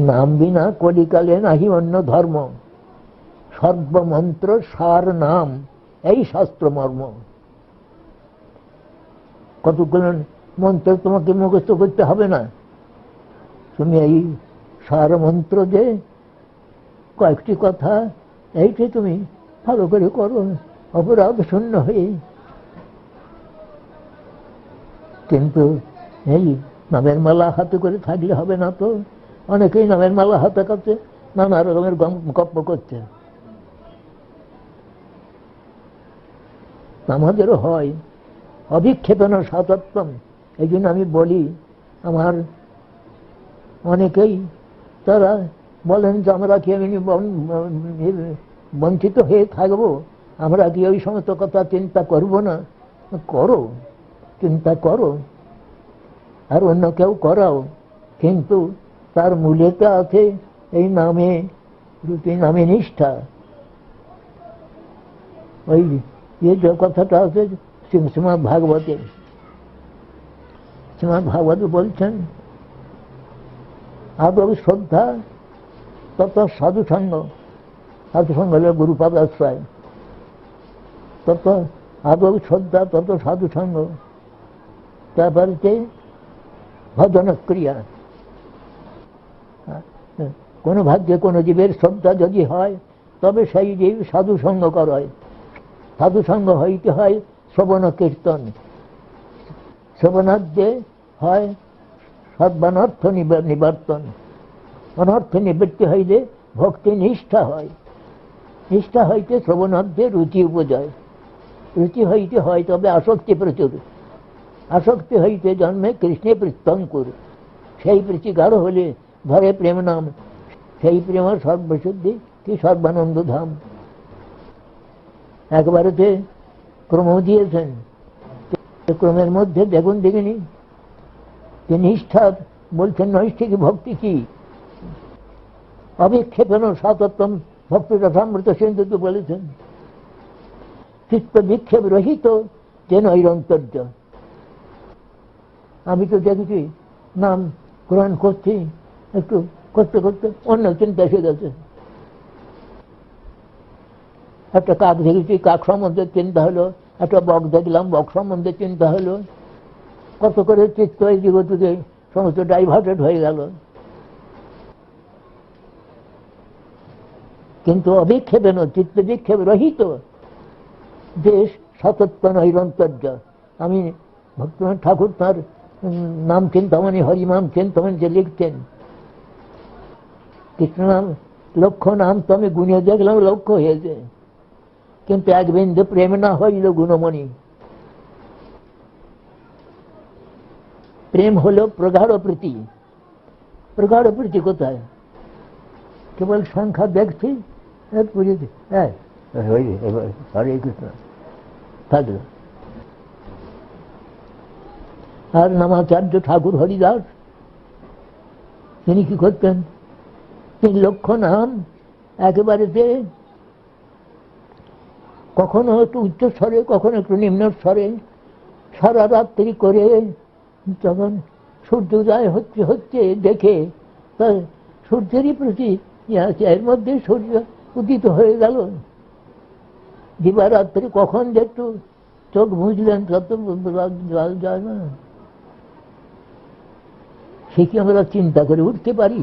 নাম বিনা কলিকালে নাহি অন্য ধর্ম, সর্বমন্ত্র সার নাম, এই শাস্ত্র মর্ম। কতগুলো মন্ত্র তোমাকে মুখস্থ করতে হবে না, তুমি এই সার মন্ত্র যে কয়েকটি কথা, এইটি তুমি ভালো করে করো অপরাধ শূন্য হয়ে। কিন্তু এই নামের মালা হাতে করে থাকলে হবে না তো। অনেকেই নামের মালা হাতে কাছে নানা রকমের গপ্প করছে। আমাদেরও হয় অভিক্ষেপণ সাতত্বম। এই জন্য আমি বলি, আমার অনেকেই তারা বলেন যে আমরা কি বঞ্চিত হয়ে থাকবো, আমরা কি ওই সমস্ত কথা চিন্তা করব না? করো, চিন্তা করো, আর অন্য কেউ করাও, কিন্তু তার মূলেতে আছে এই নামে রূপে নামে নিষ্ঠা। ওই যে কথাটা আছে শ্রীমদ ভাগবতে, শ্রীমদ ভাগবত বলছেন আদৌ শ্রদ্ধা তত সাধুসঙ্গ, সাধুসঙ্গ হল গুরুপাদ আশ্রয়, তত আদৌ শ্রদ্ধা তত সাধুসঙ্গ, তারপরে ভজন ক্রিয়া। কোন ভাগ্যে কোন জীবের শ্রদ্ধা যদি হয় তবে সেই জীব সাধুসঙ্গ করে। সাধুসঙ্গ হইতে হয় শ্রবণ কীর্তন, শ্রবণার্থে হয় সর্বানর্থ নিবর্তন, অনর্থ নিবৃত্তি হইলে ভক্তি নিষ্ঠা হয়, নিষ্ঠা হইতে শ্রবণার্থে রুচি উপজয়, রুচি হইতে হয় তবে আসক্তি প্রচুর, আসক্তি হইতে জন্মে কৃষ্ণে প্রত্যঙ্কুর, সেই প্রীতি গাঢ় হলে ধরে প্রেম নাম, সেই প্রেম সর্বশুদ্ধি কি সর্বানন্দ ধাম। একবারেতে ক্রম দিয়েছেন, ক্রমের মধ্যে দেখুন দেখিনি যে নিষ্ঠা বলছেন নৈষ্ঠিক ভক্তি কি, অবিক্ষেপণ সাতত্বম ভক্তি যথামৃত সিন্ধুতে বলেছেন, চিত্ত বিক্ষেপ রহিত যে নৈরন্তর্য। আমি তো দেখেছি নাম গ্রহণ করছি, একটু করতে করতে অন্য চিন্তা এসে গেছে। একটা কাক দেখেছি, কাক সম্বন্ধে চিন্তা হলো, একটা বক দেখলাম, বক সম্বন্ধে চিন্তা হলো, কত করে চিত্ত এই জগতে সমস্ত ডাইভার্টেড হয়ে গেল। কিন্তু অবিক্ষেপণ চিত্ত বিক্ষেপ রহিত যে সতত্ব নৈরন্তর্য। আমি ভক্তিনাথ ঠাকুর তাঁর নাম চিন্তামণি, হরিনাম চিন্তামণি যে লিখতেন, কৃষ্ণ নাম লক্ষ নাম তো আমি গুণে দেখলাম, লক্ষ হয়েছে, কিন্তু এক বিন্দু প্রেম না হইল গুণমণি। প্রেম হলো প্রগাঢ় প্রীতি। প্রগাঢ় প্রীতি কোথায়? কেবল সংখ্যা দেখছি, হরে কৃষ্ণ থাকলো। আর নামাচার্য ঠাকুর হরিদাস তিনি কি করতেন? 3 লক্ষ নাম একেবারেতে কখনো একটু উচ্চ স্বরে, কখনো একটু নিম্ন স্বরে সারা রাত্রি করে, যখন সূর্যোদয় হচ্ছে হচ্ছে দেখে তার সূর্যেরই প্রতি আছে, এর মধ্যে সূর্য উদিত হয়ে গেল। দিবারাত্রি কখন যে একটু চোখ বুঝলেন তত যায় না, সে কি আমরা চিন্তা করে উঠতে পারি?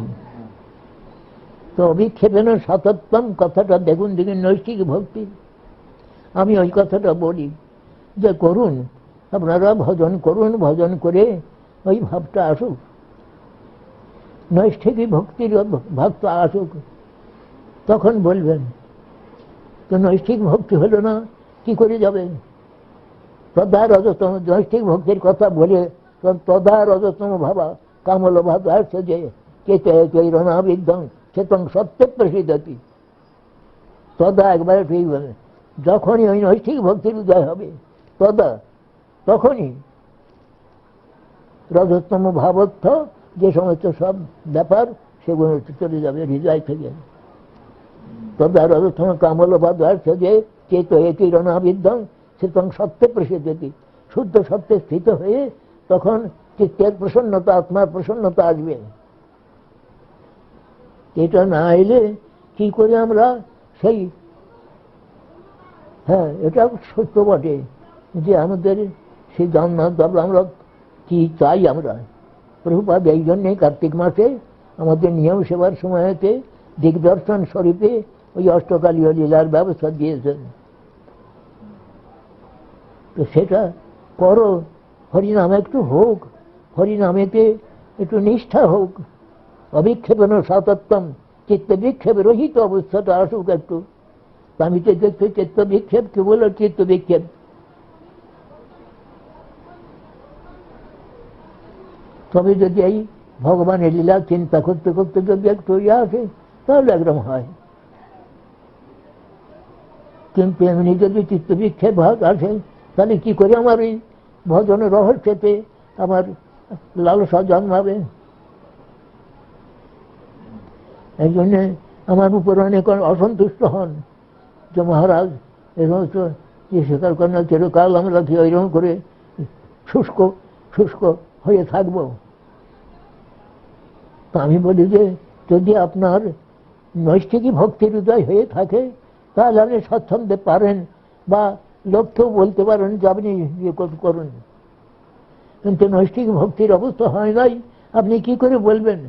তো অবিক্ষেপণ সাতত্বম কথাটা দেখুন দেখুন নৈষ্ঠিক ভক্তি। আমি ওই কথাটা বলি যে করুন, আপনারা ভজন করুন, ভজন করে ওই ভাবটা আসুক, নৈষ্ঠিক ভক্তির ভাবটা আসুক, তখন বলবেন। তো নৈষ্ঠিক ভক্তি হলো না, কি করে যাবেন? তদা রজতম, নৈষ্ঠিক ভক্তির কথা বলে তদা রজতম ভাবা কামল ভাবা আসছে যে কেতরণাবিদ্ধং চেতং সত্য প্রসিদ্ধতি। তদা একবারে ঠিক বলে, যখনই ওই নৈষ্ঠিক ভক্তির উদয় হবে তদা, তখনই রজতম ভাবত্ব যে সমস্ত সব ব্যাপার সেগুলো চলে যাবে হৃদয় থেকে। তদা রজতম কামল ভাব আসছে যে চেত এতিরণাবিদ্ধং চেতং সত্যে প্রসিদ্ধতি, শুদ্ধ সত্যে স্থিত হয়ে তখন চিত্তের প্রসন্নতা, আত্মার প্রসন্নতা আসবে। এটা না এলে কি করে আমরা সেই, হ্যাঁ এটা সত্য বটে যে আমাদের সেই জান্নাত আমরা কি চাই আমরা। প্রভুপাদ এই জন্যে কার্তিক মাসে আমাদের নিয়ম সেবার সময়তে দিগদর্শন স্বরূপে ওই অষ্টকালীয় লীলার ব্যবস্থা দিয়েছেন। তো সেটা করো, হরিনাম একটু হোক, হরিনামেতে একটু নিষ্ঠা হোক, অবিক্ষেপণ সাতত্বম, চিত্ত বিক্ষেপ রহিত অবস্থাটা আসুক একটু। আমি তো দেখছি চিত্ত বিক্ষেপ, কি বলো চিত্ত বিক্ষেপ? তবে যদি এই ভগবানের লীলা চিন্তা করতে করতে যদি একটু ইয়ে আসে তাহলে একদম হয়। কিন্তু এমনি যদি চিত্ত বিক্ষেপ আসে তাহলে কি করে আমার ওই ভজনের রহস্যতে আমার লালসা জন্মাবে? এই জন্যে আমার উপর অনেক অসন্তুষ্ট হন যে মহারাজ এই সমস্ত যে স্বীকার করেন চিরকাল আমরা কি ওইরকম করে শুষ্ক শুষ্ক হয়ে থাকবো। তা আমি বলি যে যদি আপনার নৈষ্ঠিকী ভক্তির হৃদয় হয়ে থাকে তাহলে আপনি স্বচ্ছন্দে পারেন, বা লোককেও বলতে পারেন যে আপনি ইয়ে করুন। কিন্তু নৈষ্ঠিক ভক্তির অবস্থা হয় নাই, আপনি কি করে বলবেন?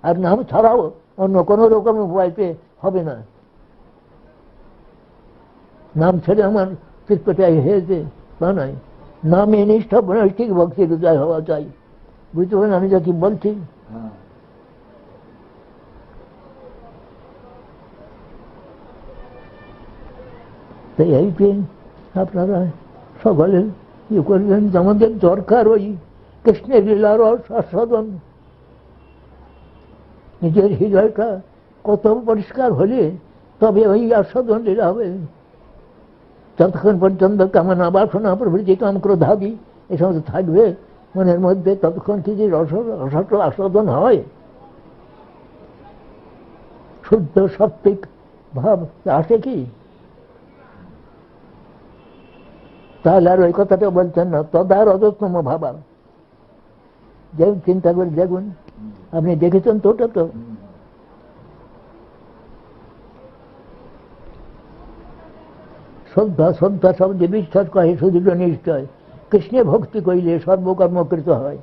আর নাম ছাড়াও অন্য কোনো রকম উপায়তে হবে না। নাম ছেড়ে আমার চিত্তটাই হয়েছে তা নয়, নামে নিষ্ঠা নৈষ্ঠিক ভক্তির হৃদয় হওয়া চাই। বুঝতে পারেন আমি যা কি বলছি? তাই এইটি আপনারা সকলে ইয়ে করবেন। আমাদের দরকার ওই কৃষ্ণের লীলার আস্বাদন। নিজের হৃদয়টা কত পরিষ্কার হলে তবে ওই আস্বাদন লীলা হবে। যতক্ষণ পর্যন্ত কামনা বাসনা প্রভৃতি কাম ক্রোধাদি এই সমস্ত থাকবে মনের মধ্যে, ততক্ষণ কি যে রসট আস্বাদন হয়? শুদ্ধ সাত্বিক ভাব আসে কি? তাহলে আর ওই কথাটা বলছেন না, তদা রজতম ভাবা। যেমন চিন্তা করে দেখুন, আপনি দেখেছেন তো ওটা তো। শ্রদ্ধা শ্রদ্ধা শব্দে বিশ্বাস কহে সুদৃঢ় নিশ্চয়, কৃষ্ণে ভক্তি করিলে সর্বকর্মকৃত হয়।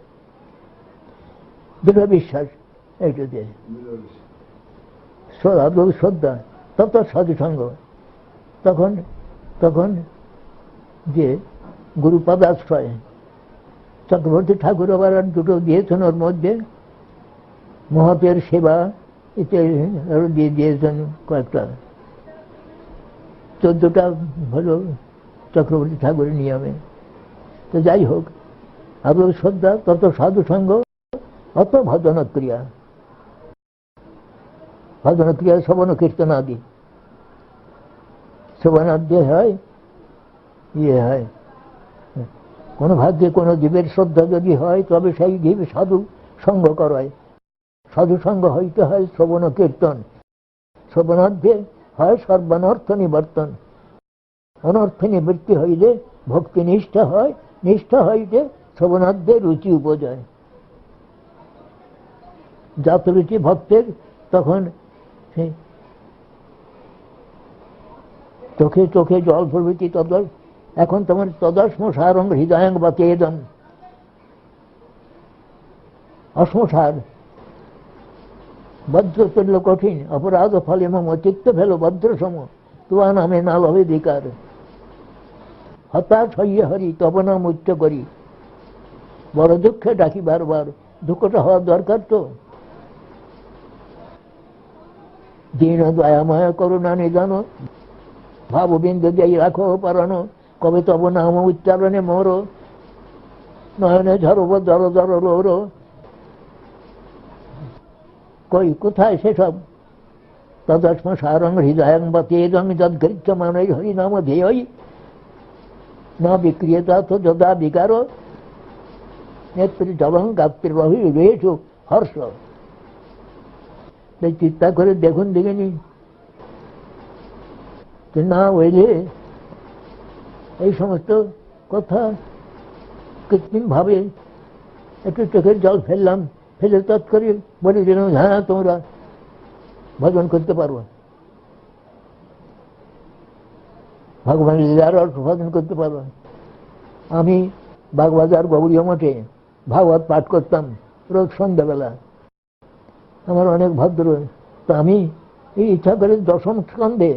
দৃঢ় বিশ্বাস এইটাতে শ্রদ্ধা, তত সাধুসঙ্গ। তখন তখন যে গুরুপদাশ্রয় চক্রবর্তী ঠাকুর আবার দুটো দিয়েছেন, ওর মধ্যে মহাতের সেবা ইত্যাদি দিয়ে দিয়েছেন কয়েকটা, 14টা হলো চক্রবর্তী ঠাকুরের নিয়মে। তো যাই হোক, আরো শ্রদ্ধা, তত সাধুসঙ্গ, অত ভজনক্রিয়া। ভজনক্রিয়া শ্রবণ কীর্তনাদি, শ্রবণাদ্য হয় ইয়ে হয়। কোনো ভাগ্যে কোনো জীবের শ্রদ্ধা যদি হয় তবে সেই জীব সাধু সঙ্গ করায়। সাধু সঙ্গ হইতে হয় শ্রবণ কীর্তন, শ্রবণার্থে হয় সর্বানর্থ নিবর্তন। অনর্থ নিবৃত্তি হইলে ভক্তি নিষ্ঠা হয়, নিষ্ঠা হইতে শ্রবণার্থে রুচি উপজয়। যত রুচি ভক্তের তখন চোখে চোখে জল প্রভৃতি তদ। এখন তোমার তদস্মসারং হৃদয়ং বা চেদম, অশ্মসার বজ্র তুল্য কঠিন, অপরাধ ফলে মম চিত্ত ফেল বজ্র সম, তুয়া নামে না লবে বিকার। হতাশ হইয়ে হরি তব নাম উচ্চ করি, বড় দুঃখে ডাকি বারবার। দুঃখটা হওয়ার দরকার তো। দীন দয়াময় করুণা নিদান, ভাববিন্দু দিয়ে রাখো পারানো, কবে তব নাম উচ্চারণে মোর, নয়নে ঝরব জর জর লোর। কই কোথায় সেসব? তদস্মসারং হৃদয়ং বা তেজং যদ্গৃহ্য মানৈ হরিনাম ধ্যেয়ৈ, না বিক্রিয়তা তো যদা বিকার, নেত্রী জবং গাত্রীরবহি রয়েছু হর্ষ। চিন্তা করে দেখুন দেখিনি না হইলে এই সমস্ত কথা কৃত্রিম ভাবে একটু চোখের জল ফেললাম, ফেলে তৎকরে বলে দিলাম হ্যাঁ তোমরা ভজন করতে পারবো, ভগবানের লীলার অর্থ ভজন করতে পারবো। আমি বাগবাজার গৌরীয় মঠে ভাগবত পাঠ করতাম রোজ সন্ধ্যাবেলা, আমার অনেক ভদ্র। তো আমি এই ইচ্ছা করে দশম স্কন্ধে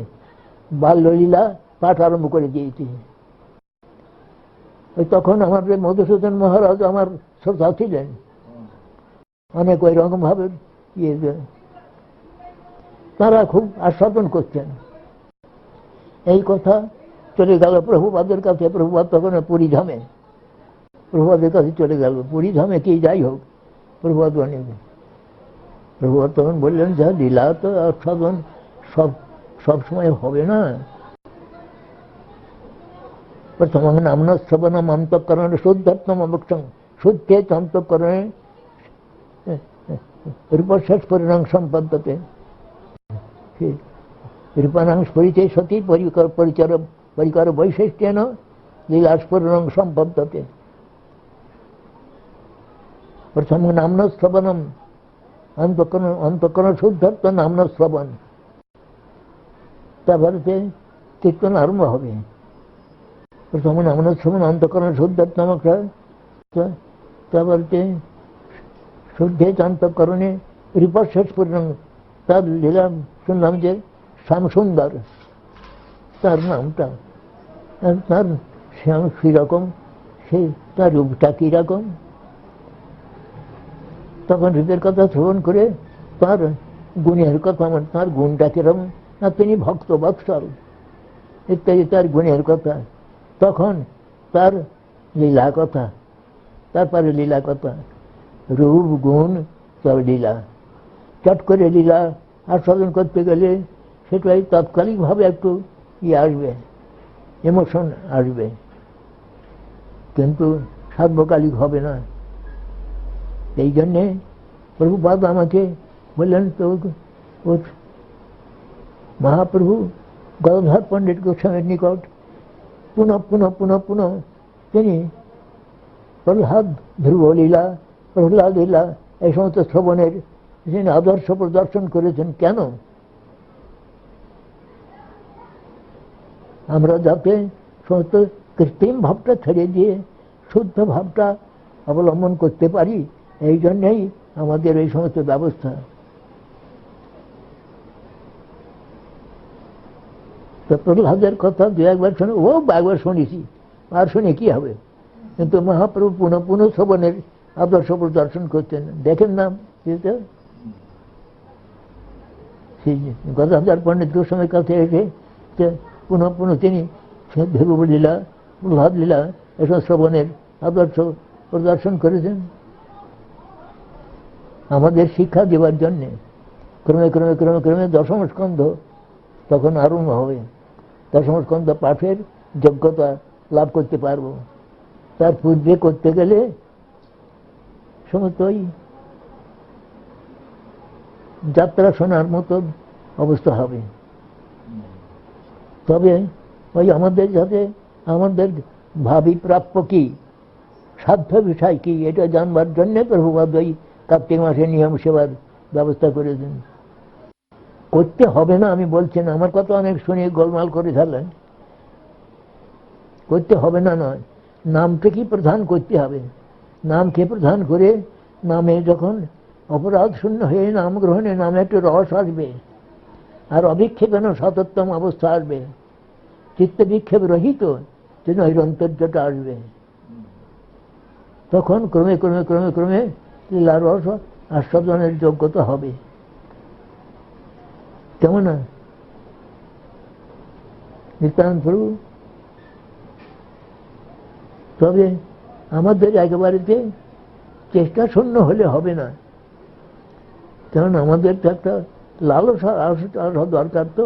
বাল্যলীলা পাঠ আরম্ভ করে দিয়েছি। ওই তখন আমার মধুসূদন মহারাজ আমার শ্রোতা ছিলেন, অনেক ওই রকম ভাবে তারা খুব আস্বাদন করছেন। এই কথা চলে গেল প্রভুপাদের কাছে। প্রভুপাদ তখন পুরীধামে, প্রভুপাদের কাছে চলে গেল। পুরীধামে কি যাই হোক, প্রভুপাদ প্রভুপাদ তখন বললেন, যা লীলা তো আস্বাদন সব সময় হবে না। প্রথম নামনা শ্রবণম অন্তঃকরণে শুদ্ধাত্ম অবক্ষম শুদ্ধে অন্তঃকরণে রূপশেষ পরিণাম সম্পদ্যতে রূপানাং পরিচয় সতী পরিকর বৈশিষ্ট্যেন লীলাস্ফুরণং সম্পদ্যতে। প্রথম নামনা শ্রবণম অন্তঃকরণ শুদ্ধত্ব নামনা শ্রবণ, তারপরে কীর্তন আরম্ভ হবে। প্রথম নামনা শ্রবণ অন্তঃকরণ শুদ্ধত্ব নামক, তারপরে শুদ্ধে অন্তঃকরণে রূপশেষ পরিণাম। তার লীলা শুনলাম যে শ্যাম সুন্দর তার নামটা, তার শ্যাম কীরকম, সে তার রূপটা কীরকম। তখন রূপের কথা শ্রবণ করে তার গুণের কথা, তার গুণটা কিরকম, না তিনি ভক্ত বৎসল ইত্যাদি তার গুণের কথা। তখন তার লীলা কথা, তারপরে লীলা কথা, রূপ গুণ তবে লীলা। চট করে লীলা আস্বাদন করতে গেলে সেটাই তাৎক্ষণিকভাবে একটু আসবে, ইমোশন আসবে, কিন্তু সার্বকালিক হবে না। এই জন্যে প্রভুপাদ আমাকে বললেন, তো মহাপ্রভু গদাধর পণ্ডিত গোস্বামীর নিকট পুনঃ পুনঃ পুনঃ পুনঃ তিনি প্রহ্লাদ ধ্রুব লীলা, প্রহ্লাদ লীলা এই সমস্ত শ্রবণের তিনি আদর্শ প্রদর্শন করেছেন। কেন? আমরা যাতে সমস্ত কৃত্রিম ভাবটা ছেড়ে দিয়ে শুদ্ধ ভাবটা অবলম্বন করতে পারি, এই জন্যেই আমাদের এই সমস্ত ব্যবস্থা। তো প্রহ্লাদের কথা দু একবার শুনে, ও একবার শুনেছি, আর শুনে কি হবে, কিন্তু মহাপ্রভু পুনঃ পুনঃ শ্রবণের আদর্শ প্রদর্শন করতেন। দেখেন না গদাধর পণ্ডিত গোস্বামীর কাছে এসে পুনঃ পুনঃ তিনি ধ্রুব লীলা, প্রহ্লাদ লীলা এসব শ্রবণের আদর্শ প্রদর্শন করেছেন আমাদের শিক্ষা দেওয়ার জন্যে। ক্রমে ক্রমে ক্রমে ক্রমে দশম স্কন্ধ তখন আরম্ভ হবে। দশম স্কন্ধ পাঠের যোগ্যতা লাভ করতে পারব। তার পূর্বে করতে গেলে সমস্তই যাত্রা শোনার মতো অবস্থা হবে। তবে ওই আমাদের যাতে আমাদের ভাবি প্রাপ্য কি, সাধ্য বিষয় কি, এটা জানবার জন্যে প্রভুপাদ ওই কার্তিক মাসে নিয়ম সেবার ব্যবস্থা করেছেন। করতে হবে না আমি বলছি না, আমার কথা অনেক শুনে গোলমাল করে ফেলেন। করতে হবে না নয়, নামটাকে প্রধান করতে হবে। নামকে প্রধান করে নামে যখন অপরাধ শূন্য হয়ে নাম গ্রহণে নামে একটু রস আসবে, আর অবিক্ষেপণ সতোত্তম অবস্থা আসবে, চিত্ত বিক্ষেপ রহিত যে নৈরন্তর্যটা আসবে। তখন ক্রমে ক্রমে ক্রমে ক্রমে লীলার রস আস্বাদনের যোগ্যতা হবে। কেমন না নিত্যানন্দ প্রভু? তবে আমাদের একেবারেতে চেষ্টা শূন্য হলে হবে না, কারণ আমাদের তো একটা লালসা দরকার। তো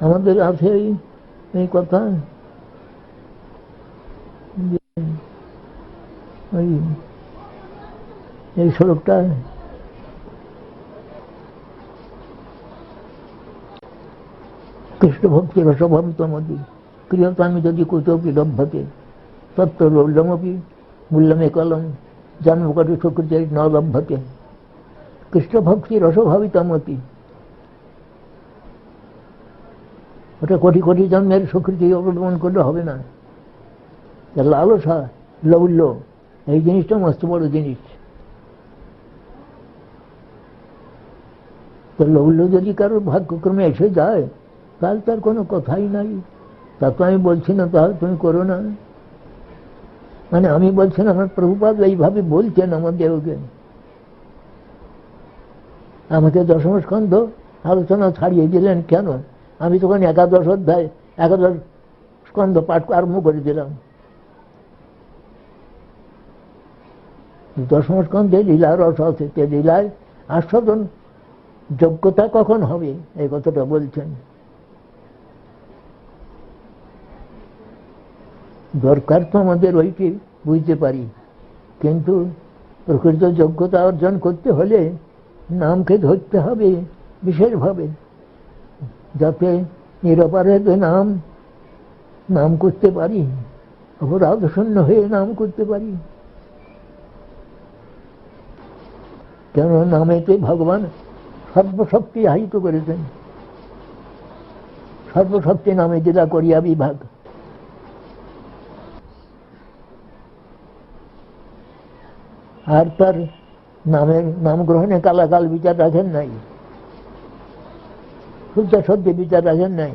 আমাদের আছে এই কথা, এই শ্লোকটা কৃষ্ণ ভক্তি রসভবতমতি ক্রিয়তামি যদি কুতোপি লভ্যতে তত্ত্ব লৌল্যমপি মূল্যমে কলম জন্মকটি সুকৃতি ন লভ্যতে। কৃষ্ণ ভক্তি রসভাবিতামতি, ওটা কোটি কোটি জন্মের সুকৃতি অবলম্বন করলে হবে না। লালসা, লৌল্য, এই জিনিসটা মস্ত বড় জিনিস। তো লৌল্য যদি কারোর ভাগ্যক্রমে এসে যায়, তাহলে তার কোনো কথাই নাই। তা তো আমি বলছি না তাহলে তুমি করো না, মানে আমি বলছি না, আমার প্রভুপাদ এইভাবে বলছেন আমাদেরকে। আমাকে দশম স্কন্ধ আলোচনা ছাড়িয়ে দিলেন কেন? আমি তখন একাদশ অধ্যায়, একাদশ স্কন্ধ পাঠ আরম্ভ করে দিলাম। দশম স্কন্ধে লীলা রস আছে, লীলায় আস্বাদন যোগ্যতা কখন হবে এই কথাটা বলছেন। দরকার তো আমাদের ওইটি বুঝতে পারি, কিন্তু প্রকৃত যোগ্যতা অর্জন করতে হলে নামকে ধরতে হবে বিশেষভাবে, যাতে নিরপরাধে নাম নাম করতে পারি, অপরাধ শূন্য হয়ে নাম করতে পারি। কেন নামেতে ভগবান সর্বশক্তি আহিত করেছেন। সর্বশক্তি নামে যেটা করিয়া বিভাগ। আর তার নামের নাম গ্রহণে কালাকাল বিচার রাখেন নাই, শুদ্ধ সত্যি বিচার রাখেন নাই।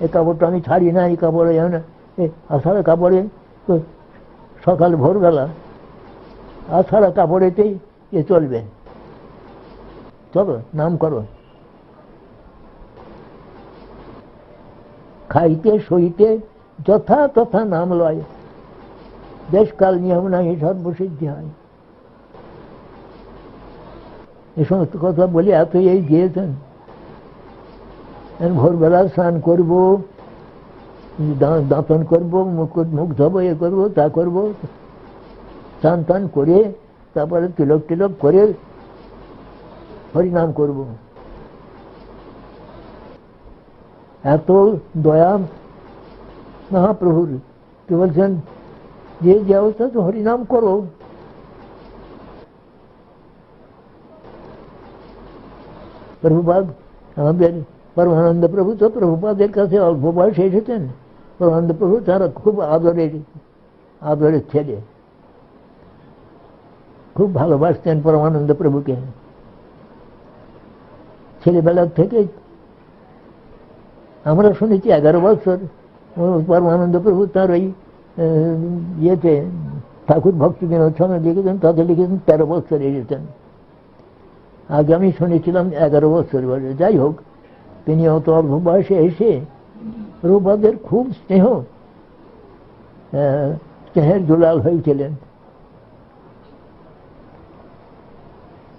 এই কাপড়টা আমি ছাড়ি না, এই কাপড়ে আষাঢ় কাপড়ে সকাল ভোরবেলা আষাঢ় কাপড়েতেই এ চলবে, চলো নাম করো। খাইতে সইতে যথা তথা নাম লয়, দেশকাল নিয়ম নাই সর্বসিদ্ধি হয়। এই সমস্ত কথা বলে এত এই গিয়েছেন। ভোরবেলা স্নান করবো, দাঁতন করবো, মুখ ধোবো, এ করবো, তা করবো, স্নান টান করে তারপরে তিলক টিলক করে হরিনাম করব। এত দয়া মহাপ্রভুর, কি বলছেন, যে যে অবস্থা তো হরিনাম করো। প্রভুপাদ, আমাদের পরমানন্দ প্রভু তো প্রভুপাদের কাছে অল্প বয়সে এসেছেন। পরমানন্দ প্রভু তারা খুব আদরের ছেলে, খুব ভালোবাসতেন পরমানন্দ প্রভুকে। ছেলেবেলার থেকে আমরা শুনেছি 11 বছর পরমানন্দ প্রভু তার ওই ইয়েতে ঠাকুর ভক্তি বিনোদ সঙ্গে লিখেছেন, তাতে লিখেছেন 13 বছর এসেছেন। আগে আমি শুনেছিলাম 11 বছর বয়সে। যাই হোক, তিনি অত অল্প বয়সে এসে প্রভুপাদের খুব স্নেহের দুলাল হয়েছিলেন।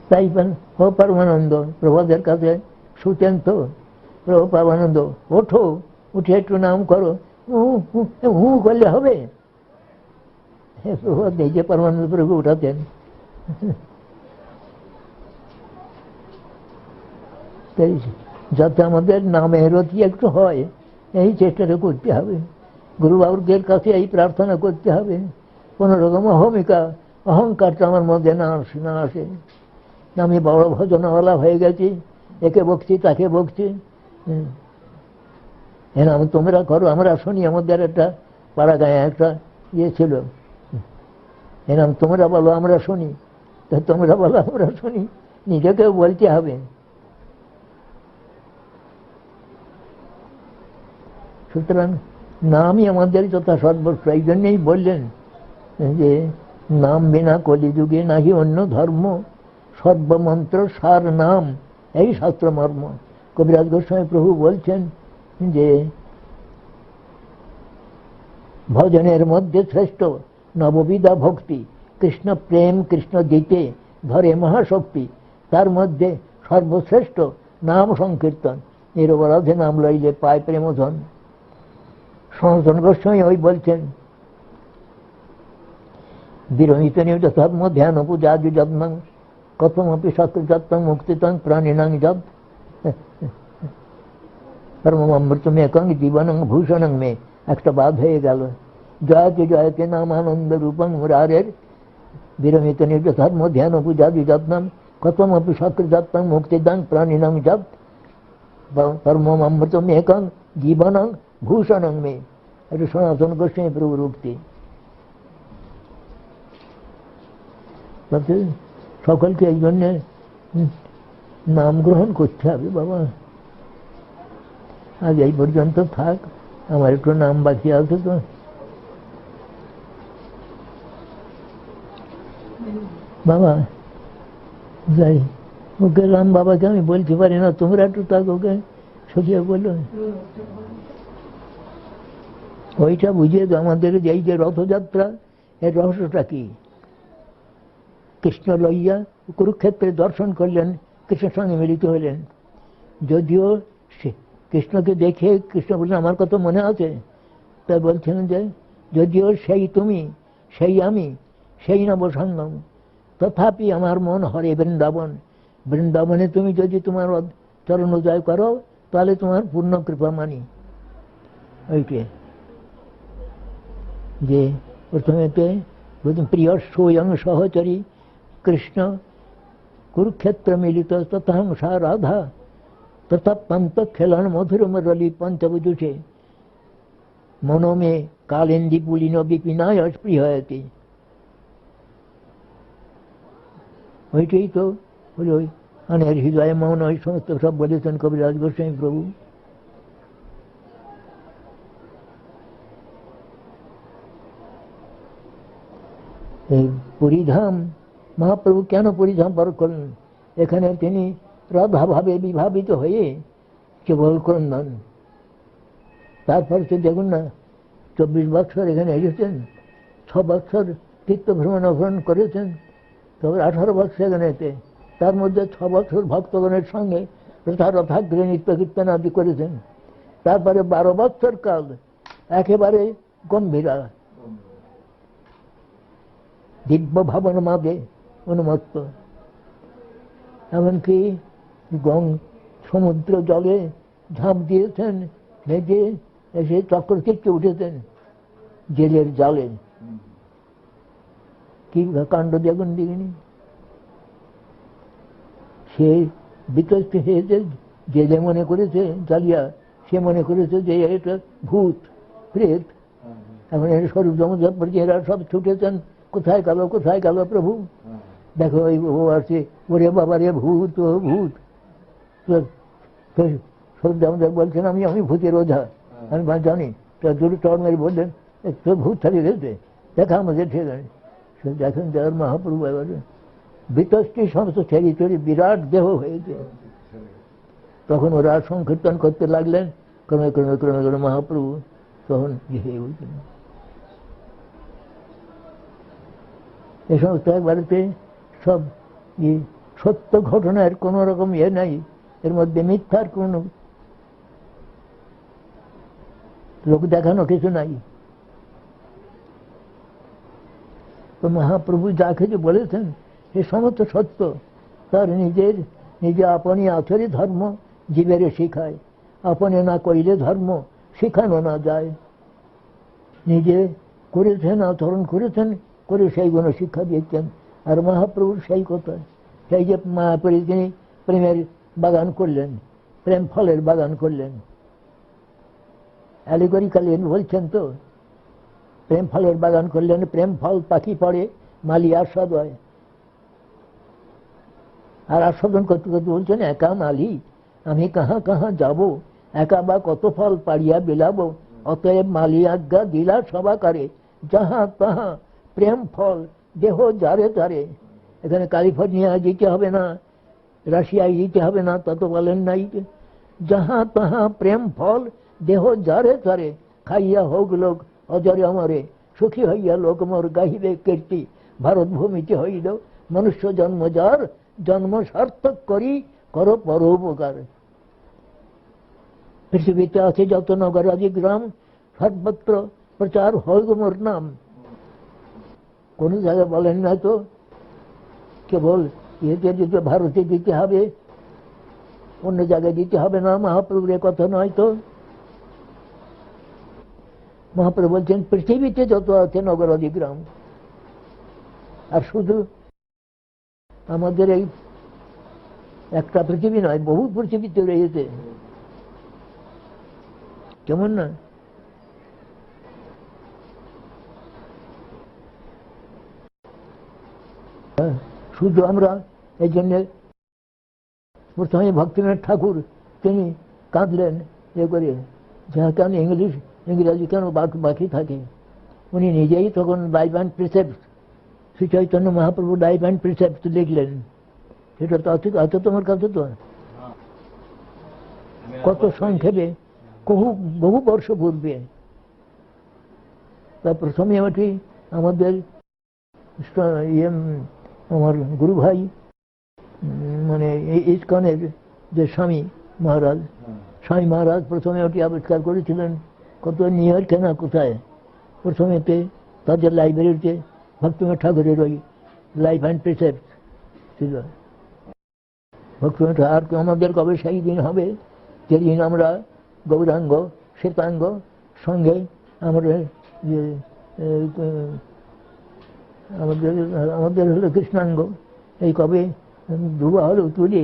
তাই পরমানন্দ প্রভুপাদের কাছে শুতেন তো, প্রভু পরমানন্দ ওঠো, উঠে একটু নাম করো, করলে হবে। প্রভুপাদ নিজে পরমানন্দ প্রভু উঠাতেন। যাতে আমাদের নামের অতি একটু হয়, এই চেষ্টাটা করতে হবে। গুরু বাবুদের কাছে এই প্রার্থনা করতে হবে, কোন রকম অহংকারটা আমার মধ্যে না আসে। আমি বড় ভজনওয়ালা হয়ে গেছি, একে বকছি তাকে বকছি, এরকম তোমরা করো আমরা শুনি। আমাদের একটা পাড়া গায়ে একটা ইয়ে ছিল, এরকম তোমরা বলো আমরা শুনি, তা তোমরা বলো আমরা শুনি, নিজেকেও বলতে হবে। সুতরাং নামই আমাদের যথা সর্বস্ব। এই জন্যই বললেন যে নাম বিনা কলিযুগে নাহি অন্য ধর্ম, সর্বমন্ত্র সার নাম, এই শাস্ত্র মর্ম। কবিরাজ গোস্বামী প্রভু বলছেন যে ভজনের মধ্যে শ্রেষ্ঠ নববিধা ভক্তি, কৃষ্ণ প্রেম কৃষ্ণ দিতে ধরে মহাশক্তি, তার মধ্যে সর্বশ্রেষ্ঠ নাম সংকীর্তন, নিরপরাধে নাম লইলে পায় প্রেমধন। সনাতন গোস্বামী ওই বলছেন বিরমিত নির্ধর্ম ধ্যান পূজাদি যত্ন কথমপি সত্যযত্ন মুক্তিতং প্রাণিনাং যদ পরমামৃতমেকং জীবনং ভূষণং মে। একটা বাদ হয়ে গেল, জয়তে জয়তে নাম আনন্দ রূপং মুরারের বিরমিত নির্যধর্ম ধ্যান পূজাদি যত্নম কতমপি সকৃতত্বং মুক্তিদাং প্রাণিনাং যৎ পরমম অমৃতম একং জীবনং ভূষণং মে। এটা সনাতন গোস্বামী প্রভুর উক্তি। সকলকে এই জন্যে নাম গ্রহণ করতে হবে বাবা। আজ এই পর্যন্ত থাক, আমার একটু নাম বাকি আছে তো। বাবা যাই, ওকে রাম বাবাকে আমি বলতে পারি না, তোমরা একটু তাক ওকে সখিয়ে বলো। ওইটা বুঝিয়ে দাও আমাদের, এই যে রথযাত্রা, এর রহস্যটা কি? কৃষ্ণ লইয়া কুরুক্ষেত্রে দর্শন করলেন, কৃষ্ণের সঙ্গে মিলিত হলেন। যদিও কৃষ্ণকে দেখে কৃষ্ণ বললেন আমার কথা মনে আছে, তাই বলছিলেন যে যদিও সেই তুমি, সেই আমি, সেই নবসঙ্গম, তথাপি আমার মন হরে বৃন্দাবন। বৃন্দাবনে তুমি যদি তোমার চরণ জয় করো, তাহলে তোমার পূর্ণ কৃপা মানি। ওইকে যে প্রথমেতে প্রিয় স্বয়ং সহচরী কৃষ্ণ কুরুক্ষেত্র মিলিত তথাংসা রাধা তথা পন্ত খেলন মধুর মুরলী পঞ্চবুজুষে মনোমে কালেন্দি পুলিন বিপিনায় স্পৃহয়তি। ওইটাই তো বলে ওই আনের হৃদয় মৌন, ওই সমস্ত সব বলেছেন কবিরাজ গোস্বামী প্রভু। এই পুরীধাম মহাপ্রভু কেন পুরীধাম পার করলেন? এখানে তিনি রাধা ভাবে বিভাবিত হয়ে কেবল ক্রন্দন। তারপর তো দেখুন না, 24 বৎসর এখানে এসেছেন, 6 বৎসর তীর্থ ভ্রমণ করেছেন, তবে 18 বৎসর এখানে এতে, তার মধ্যে 6 বৎসর ভক্তগণের সঙ্গে রথাগ্রে নৃত্য কীর্তন আদি করেছেন। তারপরে 12 বৎসর কাল একেবারে গম্ভীরা দিব্য ভাবন মাদে উন্মত্ত। এমনকি সমুদ্র জলে ঝাঁপ দিয়েছেন, ভেজে এসে চক্রতীর্থে উঠেছেন জেলের জালে। কি কাণ্ড দেখুন দেখিনি। সে বিতস্ত হয়েছে, জেলে মনে করেছে জালিয়া, সে মনে করেছে যে এটা ভূত প্রেত। এখন এর স্বরূপ এরা সব ছুটেছেন, কোথায় গেল কোথায় গেল প্রভু, দেখো ও আছে, ওরে বাবা রে ভূত, ও ভূত। স্বরূপ আমাদের বলছেন আমি ভূতের ওঝা, আমি জানি। দুটো চড় মেরে বললেন তো ভূত ছাড়িয়ে গেছে, দেখা আমাদের ঠিকানে। দেখেন যার মহাপ্রভু এবারে বিতষ্টি সমস্ত ছেড়ি চড়ি বিরাট দেহ হয়েছে। তখন ওরা সংকীর্তন করতে লাগলেন, ক্রমে ক্রমে ক্রমে ক্রমে মহাপ্রভু তখন হয়ে উঠলেন। এ সমস্ত একবারেতে সব সত্য ঘটনার কোন রকম নাই, এর মধ্যে মিথ্যার কোন লোক দেখানো কিছু নাই। তো মহাপ্রভু যা কিছু বলেছেন সে সমস্ত সত্য। তার নিজে আপনি আচরে ধর্ম জীবের শিখায়, আপনি না করিলে ধর্ম শিখানো না যায়। নিজে করেছেন, আচরণ করেছেন, করে সেই গুণ শিক্ষা দিয়েছেন। আর মহাপ্রভুর সেই কথা, সেই যে মায়াপুরী তিনি প্রেমের বাগান করলেন, প্রেম ফলের বাগান করলেন। অ্যালিগরিক্যালি বলছেন তো, প্রেম ফলের বাগান করলেন, প্রেম ফল পাখি পড়ে মালি আস্বাদ হয়। আর আস্বাদন করতে করতে বলছেন একা মালি আমি কাহা কাহা যাব, একা বা কত ফল পাড়িয়া বিলাবো, অতএব মালি আজ্ঞা দিলা সবাকারে, যাহা তাহা প্রেম ফল দেহ যারে তারে। এখানে ক্যালিফোর্নিয়া যেতে হবে না, রাশিয়ায় যেতে হবে না, তত বলেন নাই। যাহা তাহা প্রেম ফল দেহ যারে তারে, খাইয়া হোক লোক অজরে অমরে, সুখী হইয়া লোক মোর গাহিবে কীর্তি, ভারত ভূমিতে হইল মনুষ্য জন্ম যার, জন্ম সার্থক করি করো পরোপকার। পৃথিবীতে আছে যত নগর আদি গ্রাম, সর্বত্র প্রচার হয় মোর নাম। কোন জায়গায় বলেন না তো কেবল ইয়েতে দিতে, ভারতে দিতে হবে, অন্য জায়গায় দিতে হবে না, মহাপ্রভুর কথা নয় তো। মহাপ্রভু বলছেন পৃথিবীতে যত আছে নগর আদি গ্রাম, আর শুধু আমাদের এই একটা পৃথিবী নয়, বহু পৃথিবীতে রয়েছে, কেমন না? শুধু আমরা এই জন্য প্রথমে ভক্তিনাথ ঠাকুর তিনি কাঁদলেন এ করে, যাহা কেন ইংরাজি কেন বাকি থাকে। উনি নিজেই তখন life and precept, Shri Chaitanya Mahaprabhu life and precept লিখলেন। সেটা তো আছে তোমার কাছে, তো কত সংক্ষেপে বহু বর্ষ পূর্বে। তা প্রথমে ওটি আমাদের আমার গুরু ভাই, মানে ইস্কনের যে স্বামী মহারাজ প্রথমে ওটি আবিষ্কার করেছিলেন। কত নিউ ইয়র্কে না কোথায়, প্রথমেতে তাদের লাইব্রেরিতে ভক্তিনাথ ঠাকুরের ওই লাইফ অ্যান্ড প্রিসেপ্ট ছিল। ভক্তিনাথ আর আমাদের কবে সেই দিন হবে যেদিন আমরা গৌরাঙ্গ শ্বেতাঙ্গ সঙ্গে আমাদের আমাদের হলো কৃষ্ণাঙ্গ, এই কবে ধুবা হলো তুলে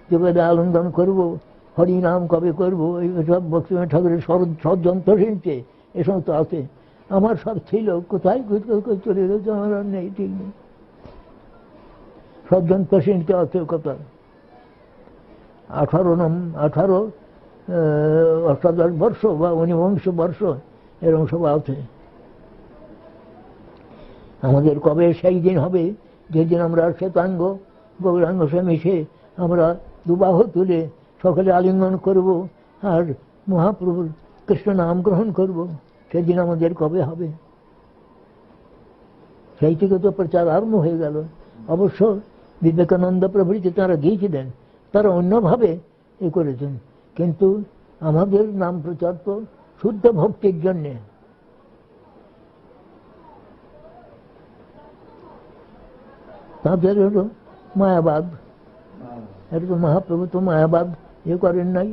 যেভাবে আনন্দন করবো, হরিনাম কবে করবো, এইসব ভক্তিনাথ ঠাকুরের ষড়যন্ত্র শিল্পে এ সমস্ত আছে। আমার সব ছিল, কোথায় চলে গেছে আমার আর নেই, ঠিক নেই। ষড়যন্ত্র শিল্পে আছে কথা 18 অষ্টাদশ বর্ষ বা 19 বর্ষ এরকম সব আছে। আমাদের কবে সেই দিন হবে যেদিন আমরা শ্বেতাঙ্গ গৌরাঙ্গ সে মিশে আমরা দুবাহু তুলে সকলে আলিঙ্গন করব আর মহাপ্রভুর কৃষ্ণ নাম গ্রহণ করব, সেদিন আমাদের কবে হবে? সেই থেকে তো প্রচার আরম্ভ হয়ে গেল। অবশ্য বিবেকানন্দ প্রভৃতি তারা গিয়েছিলেন, তারা অন্যভাবে এ করেছেন, কিন্তু আমাদের নাম প্রচার তো শুদ্ধ ভক্তির জন্যে। তাদের হলো মায়াবাদ, এটা তো মহাপ্রভু তো মায়াবাদ এ করেন নাই।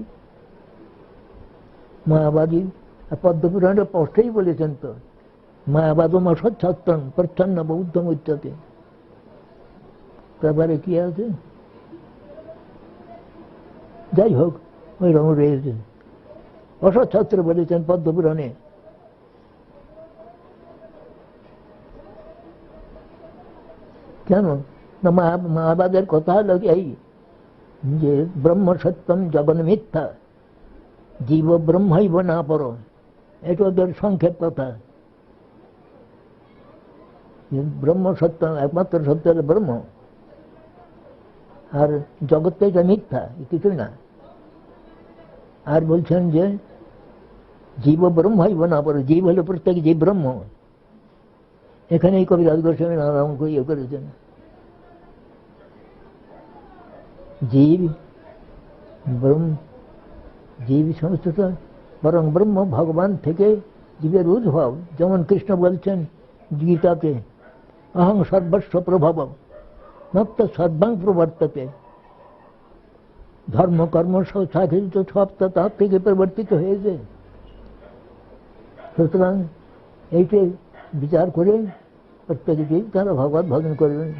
মায়াবাদী পদ্মপুরাণের স্পষ্টই বলেছেন তো, মায়াবাদম অসচ্ছাত্তং প্রচ্ছন্ন বৌদ্ধম উচ্চতে। তারপরে কি আছে? যাই হোক, ওই রকম রয়েছে। অসচ্ছাত্র বলেছেন পদ্মপুরাণে। কেন না? মায়াবাদের কথা হলো এই যে ব্রহ্ম সত্যম জগন মিথ্যা, জীব ব্রহ্মৈব না পর, এটা ওদের সংক্ষেপ কথা। ব্রহ্ম সত্য, একমাত্র সত্য হলো ব্রহ্ম, আর জগৎটা এটা মিথ্যা, কিছুই না। আর বলছেন যে জীব ব্রহ্মৈব না পর, জীব হলো প্রত্যেক জীব ব্রহ্ম। এখানেই কবিরাজ গোস্বামী নারায়ণ ইয়ে করেছেন, জীব জীব সমস্তটা বরং ব্রহ্ম, ভগবান থেকে জীবের উদ্ভব। যেমন কৃষ্ণ বলছেন গীতাতে, অহং সর্বস্ব প্রভব মাত্র সর্বাং প্রবর্ততে। ধর্ম কর্ম সাধিত সব তার থেকে পরিবর্তিত হয়েছে। সুতরাং এইটি বিচার করে প্রত্যেকে জীব তারা ভগবত ভজন করবেন।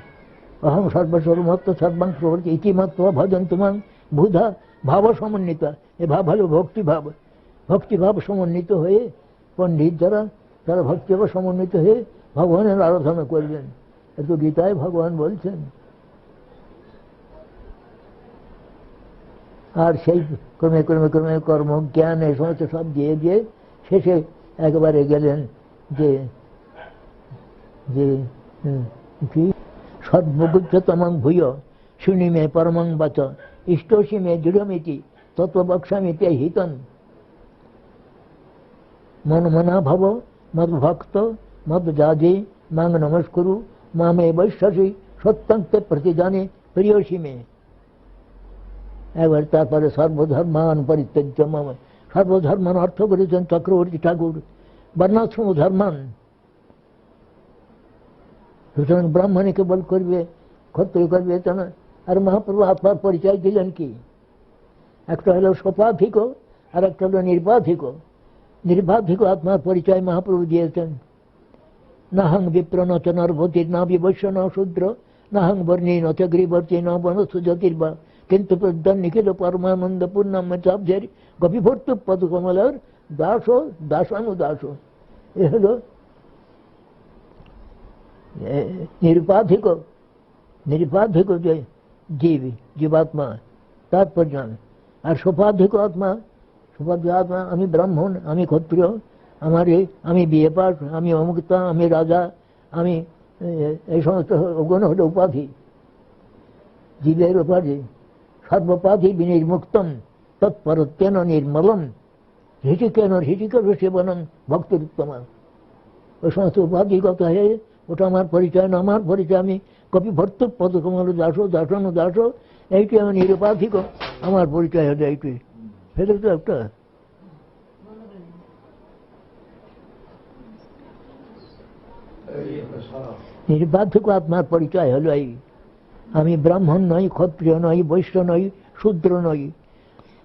অহং সর্বস্বরূপত্ব সর্বাং প্রবর্তি ইতিমাত্র ভজন তোমার বুধা ভাব সমন্বিতা। এ ভাব হলো ভক্তিভাব। ভক্তিভাব সমন্বিত হয়ে পণ্ডিত যারা, তারা ভক্তিভাব সমন্বিত হয়ে ভগবানের আরাধনা করবেন। এত গীতায় ভগবান বলছেন। আর সেই ক্রমে ক্রমে ক্রমে কর্ম জ্ঞান এই সমস্ত সব দিয়ে দিয়ে শেষে একবারে গেলেন যে কি সর্বগুচ্ছতমং ভূয় শুনি মে পরমং বচ ইষ্টসি মে দৃঢ়মিতি তত্ত্ববক্ষ্যামি তে হিতং। মন মনা ভব মদ ভক্ত মদ যাজে মাং নমস্কুরু মামে বৈশ্বসী সত্যং তে প্রতিজানে প্রিয়সী মে। এবার তারপরে সর্বধর্মান পরিত্যজ্য মম। সর্বধর্মান অর্থ করেছেন চক্রবর্তী ঠাকুর, বর্ণাশ্রম ধর্মান। সুতরাং ব্রাহ্মণে কেবল করবে, ক্ষত্রিয় করবে তা না। আর মহাপ্রভু আত্মার পরিচয় দিলেন কি? একটা হলো সোপাধিক আর একটা হলো নির্বাধিক। নির্বাধিক আত্মার পরিচয় মহাপ্রভু দিয়েছেন। নাহং বিপ্র ন চ নরপতির না বিবস্য ন শূদ্র নাহং বর্ণী ন চ গৃহবর্তী ন বনস্থ জ্যোতির্বা কিন্তু প্রদ্যান নিখিল পরমানন্দ পূর্ণম চাব্জের গপিভর্ত পদকমলার দাস দাসানুদাস। এ হল নিরুপাধিক নিরুপাধিক যে জীব জীবাত্মা তাৎপর্য। আর সোপাধিক আত্মা, সোপাধিক আত্মা আমি ব্রাহ্মণ, আমি ক্ষত্রিয়, আমি বিয়ে পাস, আমি অমুক্তা, আমি রাজা, আমি এই সমস্ত গুণ হল উপাধি, জীবের উপাধি। সর্বোপাধি বিনির্মুক্তম তৎপরত্বেন নির্মলম হৃষিকেন হৃষিক সেবনম ভক্তির উত্তমা। ওই সমস্ত উপাধিগত হয়ে ওটা আমার পরিচয় না, আমার পরিচয় আমি কপিভর্ত পদকমল দাস দাসানু দাস, এইটি আমি নিরুপাধিক, আমার পরিচয় হলো এইটি। সেটা তো একটা নিরুপাধিক আত্মার পরিচয় হলো এই। আমি ব্রাহ্মণ নই, ক্ষত্রিয় নই, বৈশ্য নই, শূদ্র নই,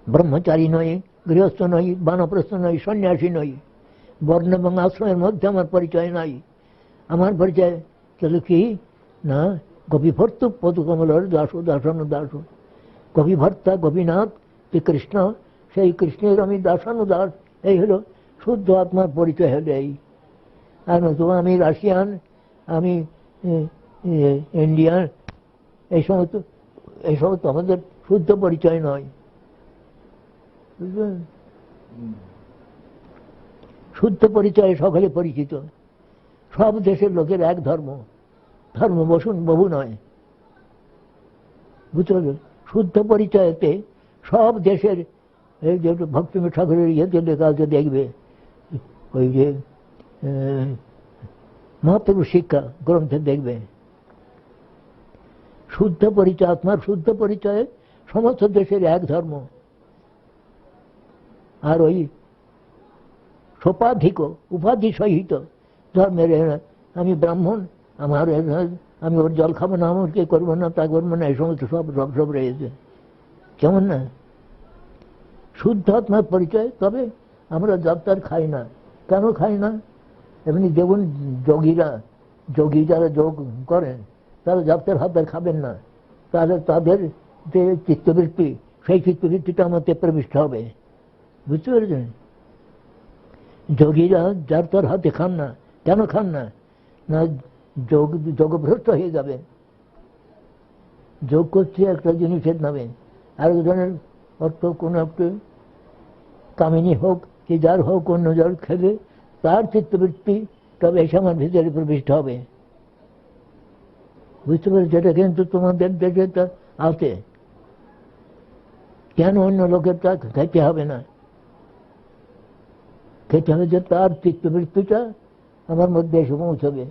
ব্রহ্মচারী নই, গৃহস্থ নই, বানপ্রস্থ নই, সন্ন্যাসী নই, বর্ণ এবং আশ্রমের মধ্যে আমার পরিচয় নাই। আমার পরিচয় তাহলে কি না, গোপীভর্ত পদকমলের দাস দাসানু দাস। গোপীভর্তা গোপীনাথ যে কৃষ্ণ, সেই কৃষ্ণের আমি দাসানু দাস। এই হলো শুদ্ধ আত্মার পরিচয় হলো এই। আর নতুবা আমি রাশিয়ান, আমি ইন্ডিয়ান, এই সমস্ত আমাদের শুদ্ধ পরিচয় নয়। বুঝলেন? শুদ্ধ পরিচয়ে সকলে পরিচিত। সব দেশের লোকের এক ধর্ম, ধর্ম বসুন বহু নয়। বুঝতে পারলেন? শুদ্ধ পরিচয়তে সব দেশের, এই যে ভক্তিমী ঠাকুরের ইয়েতে লেখা আছে দেখবে, ওই যে মহাপ্রভু শিক্ষা গ্রন্থে দেখবে, শুদ্ধ পরিচয়, আত্মার শুদ্ধ পরিচয়ে সমস্ত দেশের এক ধর্ম। আর ওই সোপাধিক উপাধি সহিত ধর্মের, আমি ব্রাহ্মণ, আমি ওর জল খাবো না, আমার কে করবো না, তা করবো না, এই সমস্ত সব রয়েছে। কেমন না? শুদ্ধ আত্মার পরিচয়। তবে আমরা যাত্রার খাই না। কেন খাই না? এমনি যেমন যোগী যারা যোগ করেন তারা যাত্রার হাত খাবেন না, তাহলে তাদের যে চিত্তবৃত্তি, সেই চিত্তবৃত্তিটা আমাদের প্রবিষ্ট হবে। বুঝতে পেরেছেন? যোগীরা যাত্রার হাতে খান না। কেন খান না? না, যোগভ্রষ্ট হয়ে যাবে। যোগ করছে একটা জিনিসের নামে, আর ধরনের অর্থ কোনো একটু কামিনী হোক কি যার হোক, অন্য যার খেলে তার চিত্তবৃত্তি তবে এসে আমার ভিতরে প্রবিষ্ট হবে। বুঝতে পারছি? এটা কিন্তু তোমাদের দেশে তা আছে। কেন অন্য লোকের তা খেতে হবে না? খেতে হবে যে তার চিত্তবৃত্তিটা আমার মধ্যে এসে পৌঁছবে।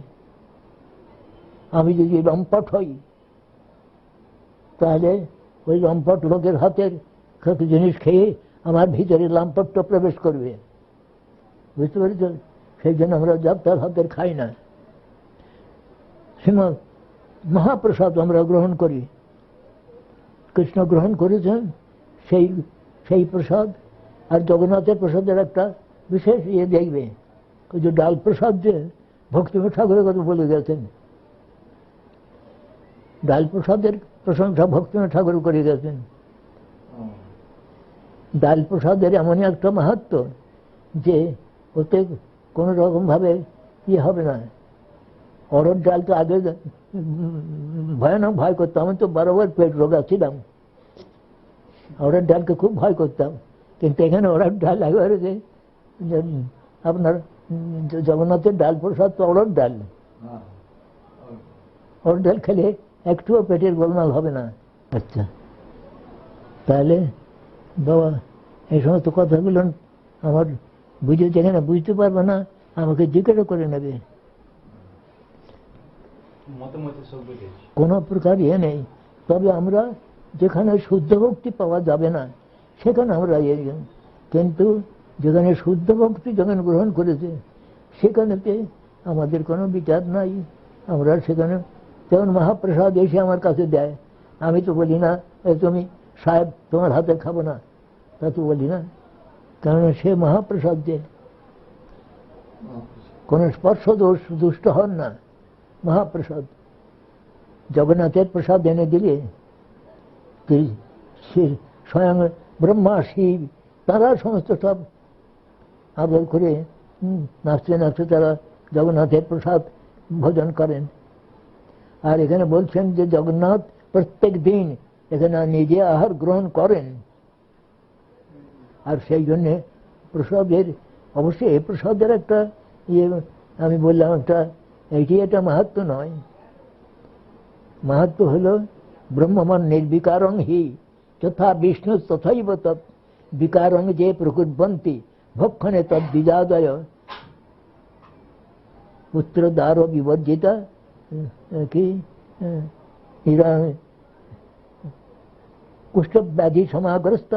আমি যদি লম্পট হই, তাহলে ওই লম্পট লোকের হাতের জিনিস খেয়ে আমার ভিতরে লম্পটটা প্রবেশ করবে। বুঝতে পারছ? সেই জন্য আমরা যাত্রার হাতের খাই না। শ্রীমৎ মহাপ্রসাদ আমরা গ্রহণ করি। কৃষ্ণ গ্রহণ করেছেন সেই প্রসাদ। আর জগন্নাথের প্রসাদের একটা বিশেষ ইয়ে দেখবে, ওই যে ডাল প্রসাদ, যে ভক্তিমী ঠাকুরের কথা বলে গেছেন, ডাল প্রসাদের প্রশংসা ভক্তিমী ঠাকুর করে গেছেন। ডাল প্রসাদের এমনই একটা মাহাত্ম্য যে ওতে কোনো রকম ভাবে ইয়ে হবে না। অরহর ডাল তো আগে ভয়ানক ভয় করতাম, আমি তো বরাবর পেট রোগা ছিলাম, অরহর ডালকে খুব ভয় করতাম। কিন্তু এখানে অরহর ডাল একেবারে যে আপনার জগন্নাথের ডাল প্রসাদ তো অরহর ডাল, অরহর ডাল খেলে একটুও পেটের গোলমাল হবে না। আচ্ছা, তাহলে বাবা এই সমস্ত কথাগুলো আমার বুঝে যেখানে বুঝতে পারবে না আমাকে জিজ্ঞাসা করে নেবে। কোনো প্রকার ইয়ে নেই। তবে আমরা যেখানে শুদ্ধ ভক্তি পাওয়া যাবে না সেখানে আমরা কিন্তু যেখানে শুদ্ধ ভক্তি যখন গ্রহণ করেছে সেখানেতে আমাদের কোনো বিচার নাই। আমরা সেখানে যেমন মহাপ্রসাদ এসে আমার কাছে দেয়, আমি তো বলি না তুমি সাহেব তোমার হাতে খাবো না, তা তো বলি না, কারণ সে মহাপ্রসাদ যে কোন স্পর্শ দোষ দুষ্ট হন না। মহাপ্রসাদ জগন্নাথের প্রসাদ এনে দিলে স্বয়ং ব্রহ্মা শিব তারা সমস্ত সব আদর করে নাচতে নাচতে তারা জগন্নাথের প্রসাদ ভোজন করেন। আর এখানে বলছেন যে জগন্নাথ প্রত্যেক দিন এখানে নিজে আহার গ্রহণ করেন। আর সেই জন্যে প্রসাদের অবশ্যই এই প্রসাদের একটা আমি বললাম একটা এটি একটা মাহাত্ম্য নয়। মাহাত্ম্য হল ব্রহ্মমান নির্বিকারং হি যথা বিষ্ণু তথৈব তৎ বিকারং যে প্রকুর্বন্তি ভক্ষণে তদ্বিজাদয় পুত্র দ্বার বিবর্জিতা কি কুষ্ঠব্যাধি সমাগ্রস্ত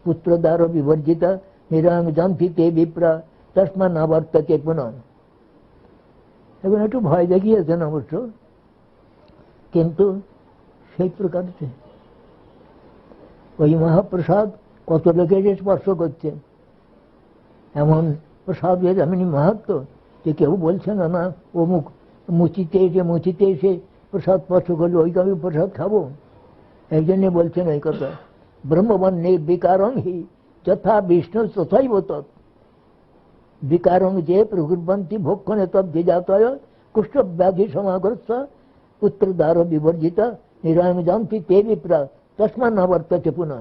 পুত্র দ্বার বিবর্জিতা নিরাং জানতি তে বিপ্রা তস্মা না বর্ততে পুনঃ। এখন একটু ভয় দেখিয়েছেন অবশ্য, কিন্তু সেই প্রকার ওই মহাপ্রসাদ কত লোকে যে স্পর্শ করছে, এমন প্রসাদের এমনি মাহাত্ম্য যে কেউ বলছে না না ও মুচিতে এসে প্রসাদ স্পর্শ করলে ওই আমি প্রসাদ খাবো, এই জন্য বলছেন ওই কথা। ব্রহ্মবান নির্বিকারং হি যথা বিষ্ণু তথৈব তৎ বিকারং যে প্রকুর্বন্তি ভক্ষণে তদ্বিজাতয় কুষ্ঠব্যাধি সমাগ্রস্ত পুত্র দ্বার বিবর্জিতা নিরাম জানতি তে বিপ্রা তস্মা না বর্ততে পুনঃ।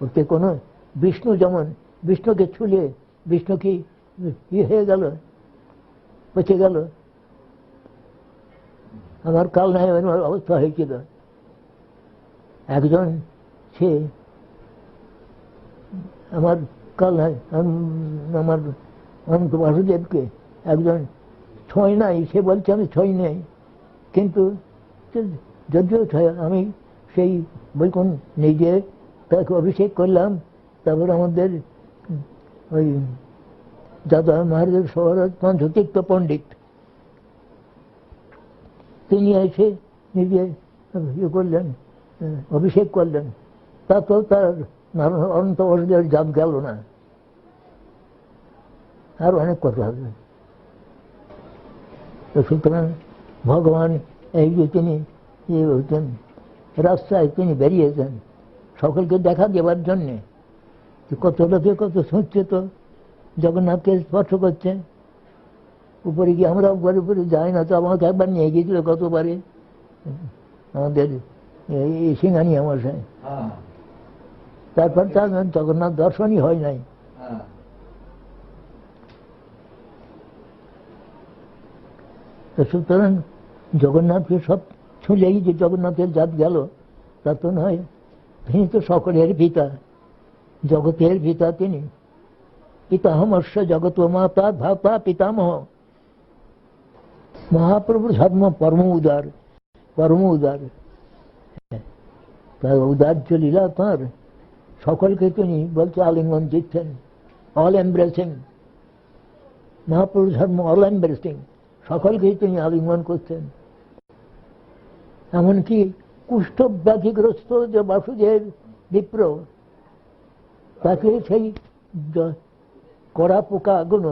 ওতে কোনো বিষ্ণু যেমন বিষ্ণুকে ছুলে বিষ্ণু কি হয়ে গেল, বেঁচে গেল। আমার কাল নাই অবস্থা হয়েছিল, একজন সে আমার কাল নাই আমার অনন্ত বাসুদেবকে একজন ছয় নাই, সে বলছে আমি ছয় নেই, কিন্তু যদিও আমি সেই বৈকুণ নিজে তাকে অভিষেক করলাম। তারপর আমাদের ওই দাদা মহারাজের সহরাজ পঞ্চতীর্থ পণ্ডিত তিনি এসে নিজে ইয়ে করলেন, অভিষেক করলেন। তাতেও তার অনন্ত বাসুদেবের জাত গেল না। আর অনেক কথা হবে। তো সুতরাং ভগবান এই যে তিনি ইয়ে হতেন রাস্তায় তিনি বেরিয়েছেন সকলকে দেখা দেবার জন্যে। কত লোকে কত শুনছে তো জগন্নাথকে স্পর্শ করছে। উপরে গিয়ে আমরা উপরে উপরে যাই না, তো আমাকে একবার নিয়ে গিয়েছিল কতবারে আমাদের এই সিংহানি মশাই। তারপর তার জগন্নাথ দর্শনই হয় নাই। তো সুতরাং জগন্নাথকে সব ছুঁলেই যে জগন্নাথের জাত গেল তা তো নয়। তিনি তো সকলের পিতা, জগতের পিতা তিনি। পিতামহস্য জগত মাতা ধাতা পিতামহ। মহাপ্রভুর ধর্ম পরম উদার, পরম উদার। তার উদার্য লীলা তাঁর, সকলকে তিনি বলছে আলিঙ্গন দিচ্ছেন, অল এমব্রেসিং। মহাপ্রভুর ধর্ম অল এমব্রেসিং, সকলকেই তিনি আলিঙ্গন করছেন। এমনকি কুষ্ঠব্যাধিগ্রস্ত যে বাসুদেব বিপ্র, তাকে সেই কড়া পোকাগুলো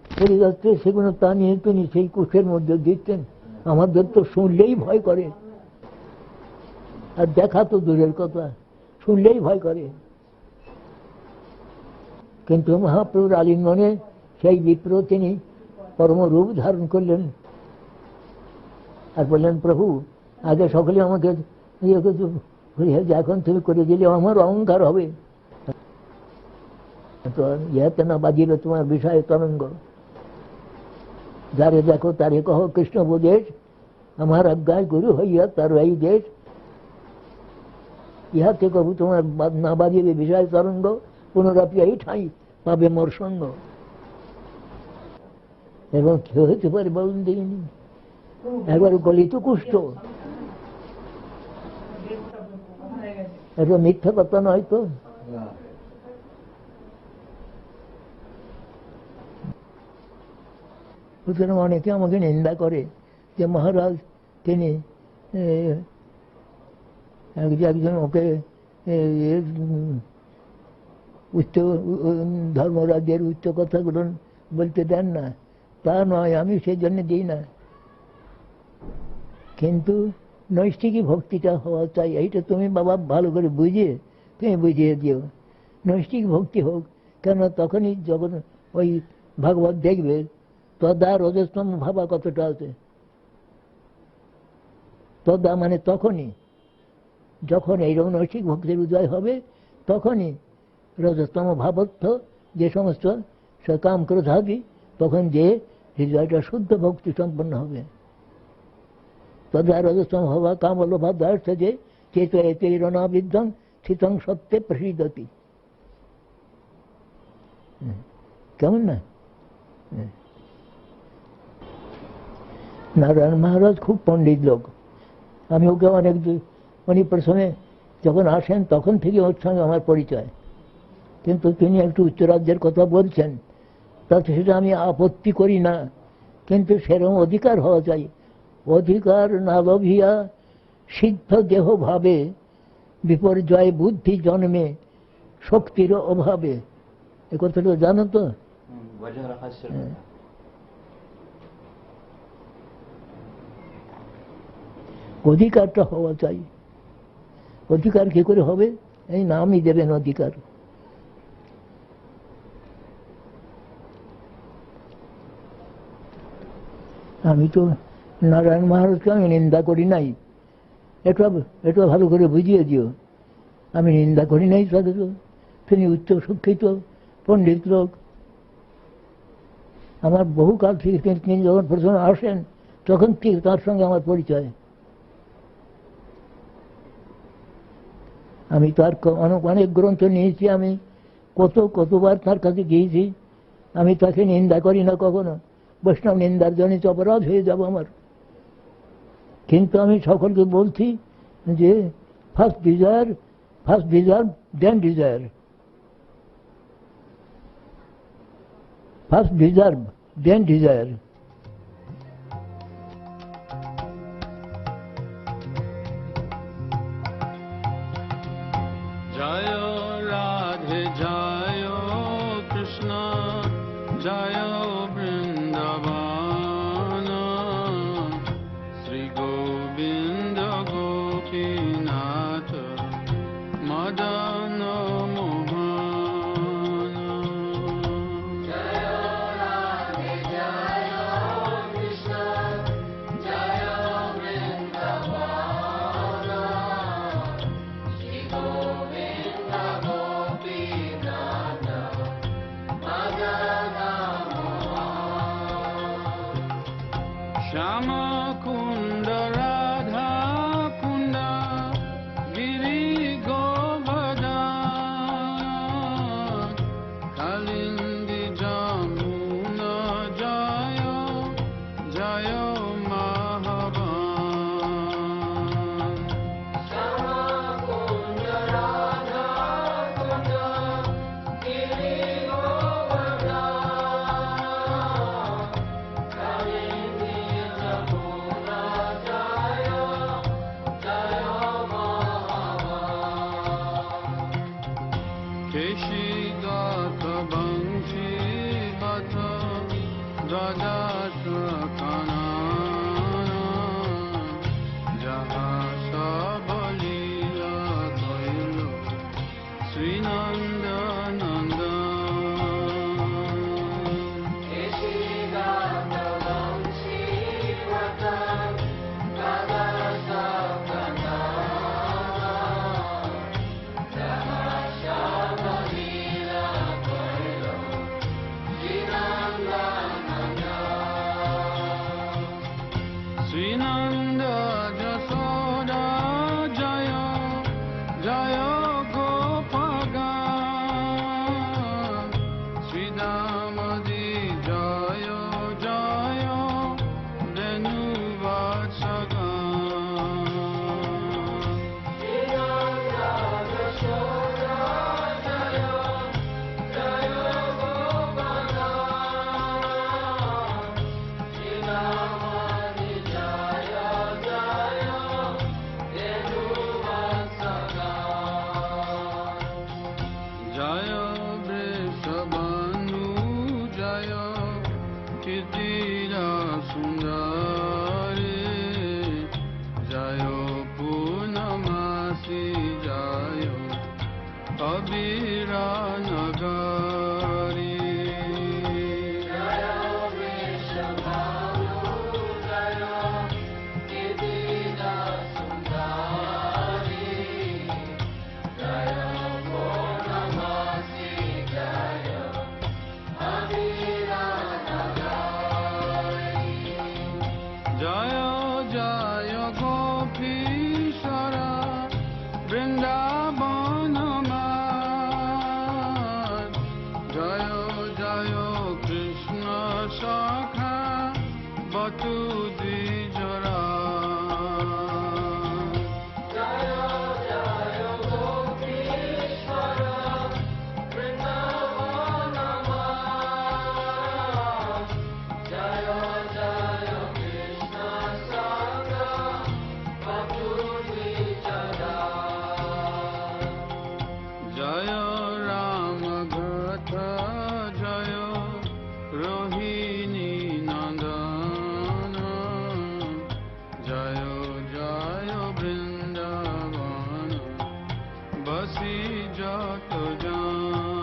পড়ে যাচ্ছে, সেগুলো তা নিয়ে তিনি সেই কুষ্ঠের মধ্যে দিচ্ছেন। আমাদের তো শুনলেই ভয় করে, আর দেখা তো দূরের কথা, শুনলেই ভয় করে। কিন্তু মহাপ্রভুর আলিঙ্গনে সেই বিপ্র তিনি পরম রূপ ধারণ করলেন আর বললেন, প্রভু আগে সকলে আমাকে এখন তুমি করে দিলে আমার অহংকার হবে, তো ইহাতে না বাজিল তোমার বিষয় তরঙ্গ। যারে দেখো তারে কহ কৃষ্ণ উপদেশ, আমার আজ্ঞায় গুরু হইয়া তার এই দেশ। ইহাতে কবু তোমার না বাজিবে বিষয় তরঙ্গ, পুনরাপি এই ঠাঁই পাবে মোর সঙ্গ। এবং কি হইতে পারে বলুন দেখিনি? একবার গলিত কুষ্ঠ, এটা মিথ্যা কথা নয় তো। সুতরাং অনেকে আমাকে নিন্দা করে যে মহারাজ তিনি একজন ওকে উচ্চ ধর্মরাজ্যের উচ্চ কথাগুলো বলতে দেন না, তা নয়, আমি সেই জন্য দিই না। কিন্তু নৈষ্ঠিকই ভক্তিটা হওয়া চাই, এইটা তুমি বাবা ভালো করে তুমি বুঝিয়ে দিও। নৈষ্ঠিক ভক্তি হোক, কেন তখনই যখন ওই ভাগবত দেখবে তদা রজস্তম ভাবা কতটা আছে। তদা মানে তখনই, যখন এইরকম নৈষ্ঠিক ভক্তির উদয় হবে তখনই রজস্তম ভাবত্ব যে সমস্ত কাম ক্রোধাদি, তখন যে হৃদয়টা শুদ্ধ ভক্তি সম্পন্ন হবে। তদা রজস্তম হওয়া কাম লোভাদ্বার্থ যে চেত এতৈরণাবিদ্ধং স্থিতং সত্যে প্রসিদ্ধতি। কেমন না? নারায়ণ মহারাজ খুব পণ্ডিত লোক। আমি ওকে উনি প্রথমে যখন আসেন তখন থেকে ওর সঙ্গে আমার পরিচয়, কিন্তু তিনি একটু উচ্চরাজ্যের কথা বলছেন, তাতে সেটা আমি আপত্তি করি না, কিন্তু সেরকম অধিকার হওয়া চাই। অধিকার না লোভিয়া সিদ্ধ দেহ ভাবে, বিপর্যয় বুদ্ধি জন্মে শক্তির অভাবে। এ কথাটা জানো তো? অধিকারটা হওয়া চাই। অধিকার কি করে হবে? এই নামই দেবেন অধিকার। আমি তো নারায়ণ মহারাজকে আমি নিন্দা করি নাই, এটা ভালো করে বুঝিয়ে দিও। আমি নিন্দা করি নাই তাদের, তিনি উচ্চ শিক্ষিত পণ্ডিত লোক। আমার বহুকাল থেকে তিনি যখন প্রথমে আসেন তখন ঠিক তার সঙ্গে আমার পরিচয়। আমি তার অনেক গ্রন্থ নিয়েছি, আমি কতবার তার কাছে গিয়েছি। আমি তাকে নিন্দা করি না কখনো, বৈষ্ণব নিন্দার জনিত অপরাধ হয়ে যাব আমার। কিন্তু আমি সকলকে বলছি যে ফার্স্ট ডিজায়ার দেন ডিজায়ার, ফার্স্ট ডিজার্ভ দেন ডিজায়ার। জয় রাধে জয় কৃষ্ণ জয় বৃন্দাবন, শ্রী গোবিন্দ গোপীনাথ মদন মোহন। জয় রাধে জয় जय पूर्णमासी जय कबीरा नगरी जय जय गोपीश्वर वृंदावन जय जय कृष्ण सखा बटु द्विजरा जय राम कथा जय रोहिणी नंदन जय जय वृंदावन बसी जत जान